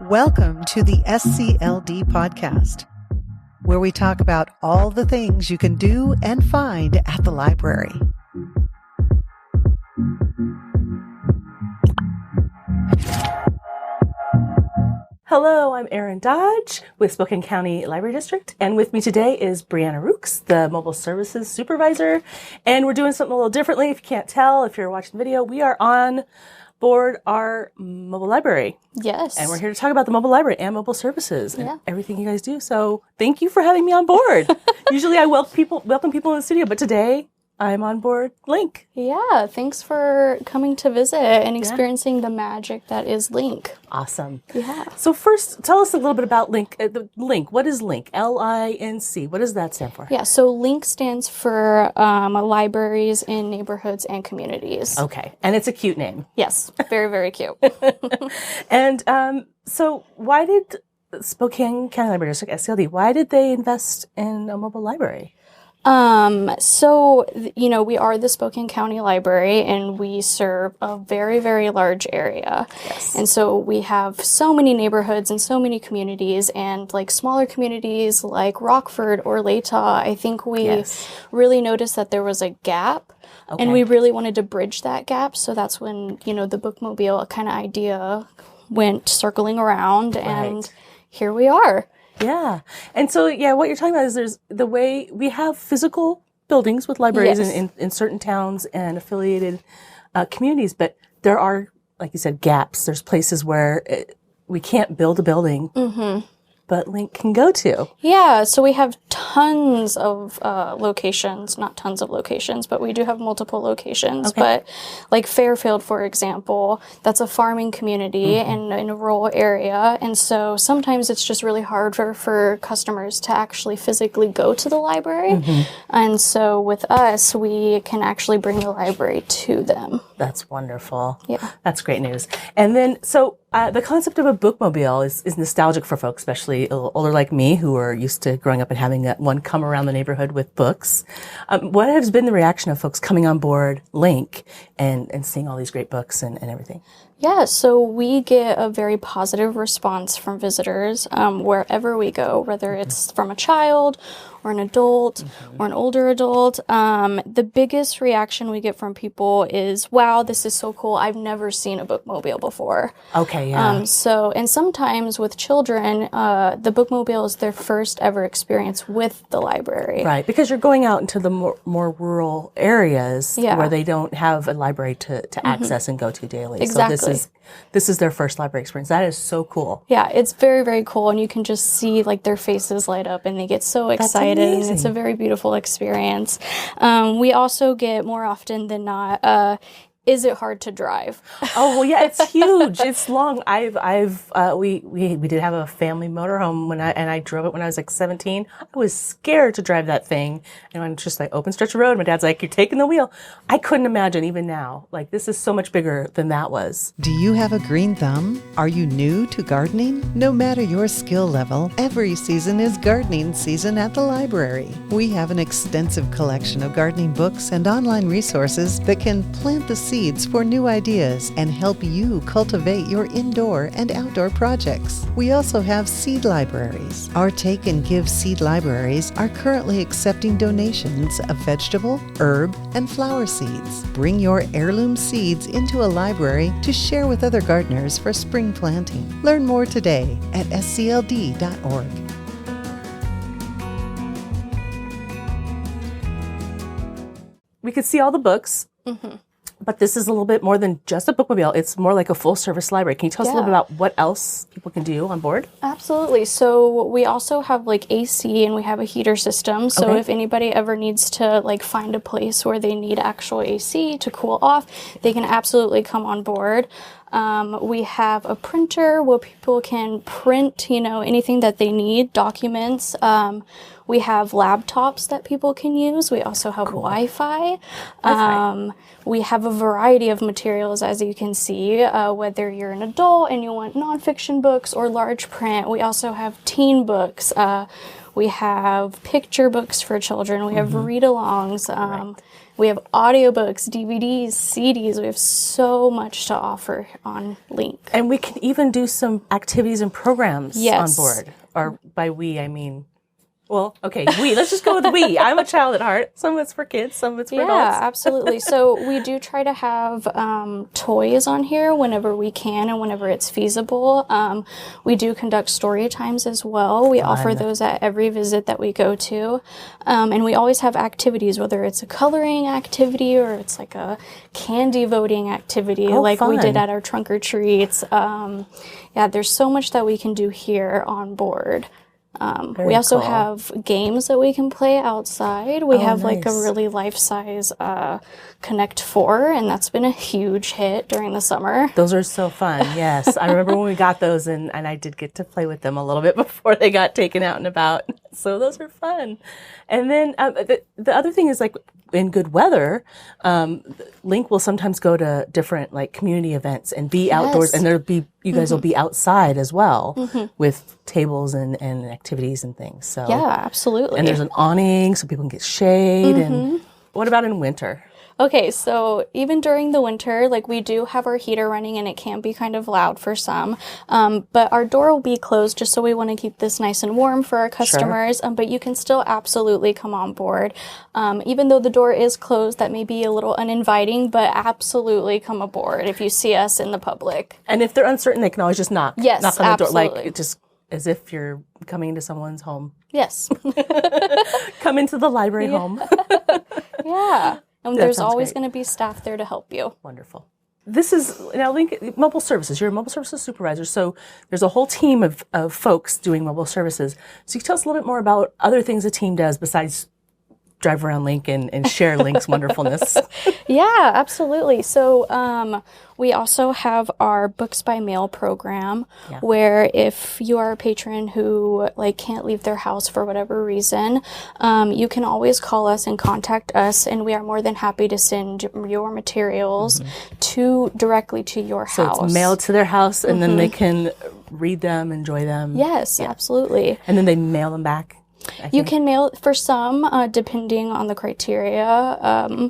Welcome to the SCLD podcast, where we talk about all the things you can do and find at the library. Hello, I'm Erin Dodge with Spokane County Library District, and with me today is Brianna Rooks, the Mobile Services Supervisor, and we're doing something a little differently. If you can't tell, if you're watching the video, we are on board our mobile library. Yes. And we're here to talk about the mobile library and mobile services and everything you guys do. So thank you for having me on board. Usually I welcome people in the studio, but today I'm on board LINC. Yeah, thanks for coming to visit and experiencing the magic that is LINC. Awesome. Yeah. So first, tell us a little bit about LINC. LINC, what is LINC? LINC. What does that stand for? Yeah, so LINC stands for Libraries in Neighborhoods and Communities. Okay, and it's a cute name. Yes, very, very cute. And so why did Spokane County Library District, SCLD, why did they invest in a mobile library? We are the Spokane County Library and we serve a very, very large area. Yes. And so we have so many neighborhoods and so many communities, and like smaller communities like Rockford or Latah, I think we really noticed that there was a gap. Okay. And we really wanted to bridge that gap. So that's when, the bookmobile kind of idea went circling around, and here we are. Yeah. And so, what you're talking about is there's the way we have physical buildings with libraries in certain towns and affiliated communities, but there are, like you said, gaps. There's places where we can't build a building, but LINC can go to. Yeah. So we have tons of locations, not tons of locations, but we do have multiple locations. Okay. But like Fairfield, for example, that's a farming community in a rural area. And so sometimes it's just really hard for customers to actually physically go to the library. And so with us, we can actually bring the library to them. That's wonderful. Yeah. That's great news. And then, so the concept of a bookmobile is nostalgic for folks, especially a little older like me, who are used to growing up and having one come around the neighborhood with books. What has been the reaction of folks coming on board LINC and seeing all these great books and everything? Yeah, so we get a very positive response from visitors wherever we go, whether it's from a child or an adult or an older adult. The biggest reaction we get from people is, wow, this is so cool. I've never seen a bookmobile before. Okay, yeah. And sometimes with children, the bookmobile is their first ever experience with the library. Right, because you're going out into the more rural areas where they don't have a library to access and go to daily. Exactly. So this is their first library experience. That is so cool. Yeah, it's very, very cool, and you can just see like their faces light up and they get so excited. And it's a very beautiful experience. We also get more often than not, is it hard to drive? Oh, well, yeah, it's huge. It's long. We did have a family motorhome I drove it when I was like 17. I was scared to drive that thing. And I'm just like open stretch of road. My dad's like, you're taking the wheel. I couldn't imagine even now. Like, this is so much bigger than that was. Do you have a green thumb? Are you new to gardening? No matter your skill level, every season is gardening season at the library. We have an extensive collection of gardening books and online resources that can plant the seeds for new ideas and help you cultivate your indoor and outdoor projects. We also have seed libraries. Our Take and Give seed libraries are currently accepting donations of vegetable, herb, and flower seeds. Bring your heirloom seeds into a library to share with other gardeners for spring planting. Learn more today at scld.org. We could see all the books. But this is a little bit more than just a bookmobile. It's more like a full-service library. Can you tell us a little bit about what else people can do on board? Absolutely. So we also have like AC, and we have a heater system. So if anybody ever needs to like find a place where they need actual AC to cool off, they can absolutely come on board. We have a printer where people can print, anything that they need, documents. We have laptops that people can use. We also have Wi-Fi. We have a variety of materials, as you can see, whether you're an adult and you want nonfiction books or large print. We also have teen books. We have picture books for children. We have read-alongs. We have audiobooks, DVDs, CDs. We have so much to offer on LINC. And we can even do some activities and programs on board. Or by we, I mean, well, okay, we. Let's just go with we. I'm a child at heart. Some of it's for kids, some of it's for adults. Yeah, absolutely. So we do try to have toys on here whenever we can and whenever it's feasible. We do conduct story times as well. We offer those at every visit that we go to. And we always have activities, whether it's a coloring activity or it's like a candy voting activity like we did at our trunk or treats. Yeah, there's so much that we can do here on board. We also have games that we can play outside. We have like a really life-size Connect 4, and that's been a huge hit during the summer. Those are so fun, yes. I remember when we got those, and I did get to play with them a little bit before they got taken out and about. So those are fun. And then the other thing is, like, in good weather, LINC will sometimes go to different like community events and be outdoors, and you guys will be outside as well with tables and activities and things. So yeah, absolutely. And there's an awning so people can get shade. And what about in winter? Okay, so even during the winter, like we do have our heater running and it can be kind of loud for some, but our door will be closed just so we want to keep this nice and warm for our customers, but you can still absolutely come on board. Even though the door is closed, that may be a little uninviting, but absolutely come aboard if you see us in the public. And if they're uncertain, they can always just knock. Yes, knock on the door, absolutely. like just as if you're coming into someone's home. Yes. Come into the library home. Yeah. And there's always going to be staff there to help you. Wonderful. This is now LINC Mobile Services. You're a mobile services supervisor, so there's a whole team of folks doing mobile services. So you can tell us a little bit more about other things the team does besides drive around LINC and share LINC's wonderfulness. Yeah, absolutely. So we also have our Books by Mail program, where if you are a patron who like can't leave their house for whatever reason, you can always call us and contact us, and we are more than happy to send your materials directly to your house. So it's mailed to their house, and then they can read them, enjoy them. Yes, absolutely. And then they mail them back. You can mail for some, depending on the criteria.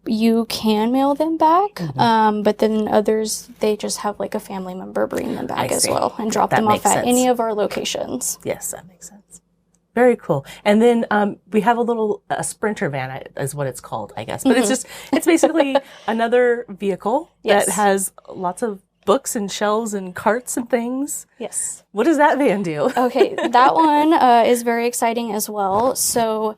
You can mail them back, but then others, they just have like a family member bring them back as well and drop them off at any of our locations. Yes, that makes sense. Very cool. And then we have a sprinter van, is what it's called, I guess. But it's basically another vehicle that has lots of books and shelves and carts and things. Yes. What does that van do? Okay, that one is very exciting as well. So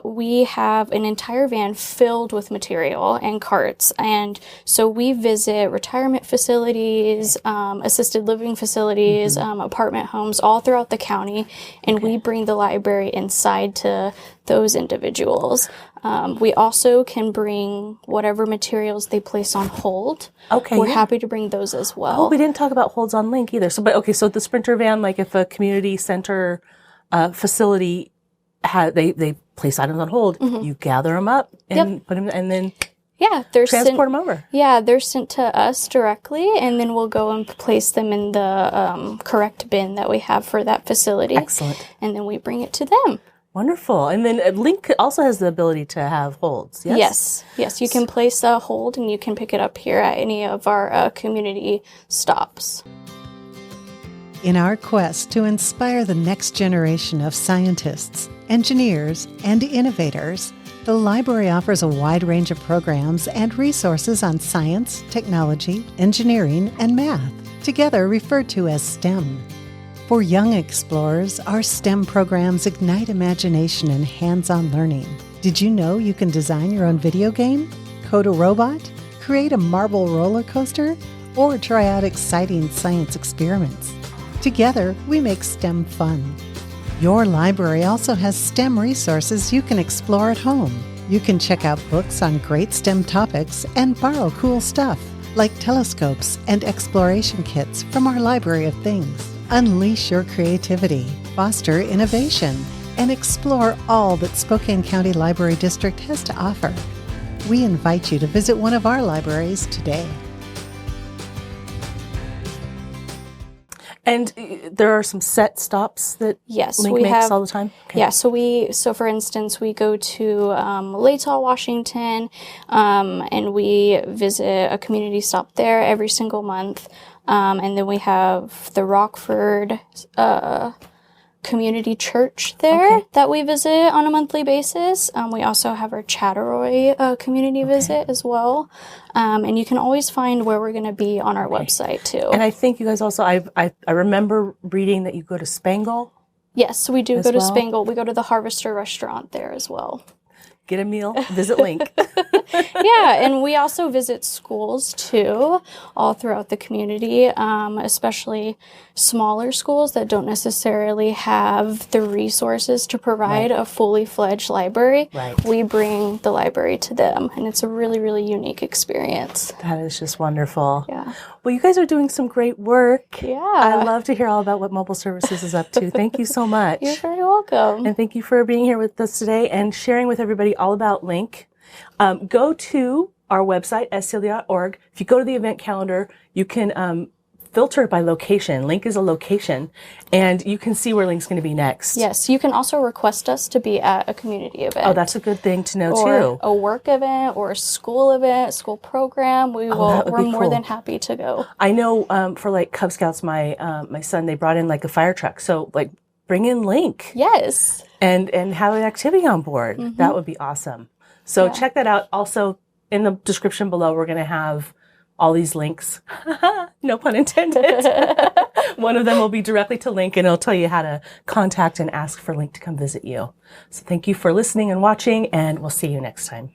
we have an entire van filled with material and carts. And so we visit retirement facilities, assisted living facilities, apartment homes all throughout the county. And we bring the library inside to those individuals. We also can bring whatever materials they place on hold. Okay. We're happy to bring those as well. Oh, we didn't talk about holds on LINC either. So the sprinter van, like if a community center facility they place items on hold, you gather them up and put them, and then they're transport them over. Yeah, they're sent to us directly, and then we'll go and place them in the correct bin that we have for that facility. Excellent. And then we bring it to them. Wonderful. And then LINC also has the ability to have holds, yes? Yes. You can place a hold, and you can pick it up here at any of our community stops. In our quest to inspire the next generation of scientists, engineers, and innovators, the library offers a wide range of programs and resources on science, technology, engineering, and math, together referred to as STEM. For young explorers, our STEM programs ignite imagination and hands-on learning. Did you know you can design your own video game, code a robot, create a marble roller coaster, or try out exciting science experiments? Together, we make STEM fun. Your library also has STEM resources you can explore at home. You can check out books on great STEM topics and borrow cool stuff, like telescopes and exploration kits from our Library of Things. Unleash your creativity, foster innovation, and explore all that Spokane County Library District has to offer. We invite you to visit one of our libraries today. And there are some set stops that LINC makes all the time? Okay. Yeah, so for instance, we go to Latah, Washington, and we visit a community stop there every single month. And then we have the Rockford community church there that we visit on a monthly basis. We also have our Chatteroy community visit as well. And you can always find where we're going to be on our website too. And I think you guys also, I remember reading that you go to Spangle. Yes, we do go to Spangle. We go to the Harvester restaurant there as well. Get a meal, visit LINC. Yeah, and we also visit schools too, all throughout the community, especially smaller schools that don't necessarily have the resources to provide a fully fledged library. Right. We bring the library to them, and it's a really, really unique experience. That is just wonderful. Yeah. Well, you guys are doing some great work. Yeah. I love to hear all about what Mobile Services is up to. Thank you so much. You're very welcome. And thank you for being here with us today and sharing with everybody all about LINC. Go to our website, scld.org. If you go to the event calendar, you can filter it by location. LINC is a location, and you can see where LINC's going to be next. Yes, you can also request us to be at a community event. Oh, that's a good thing to know, or too. A work event or a school event, a school program. We're more than happy to go. I know for like Cub Scouts, my son, they brought in like a fire truck. So like bring in LINC. Yes. And have an activity on board. Mm-hmm. That would be awesome. So check that out. Also, in the description below, we're going to have all these links. No pun intended. One of them will be directly to LINC, and it'll tell you how to contact and ask for LINC to come visit you. So thank you for listening and watching, and we'll see you next time.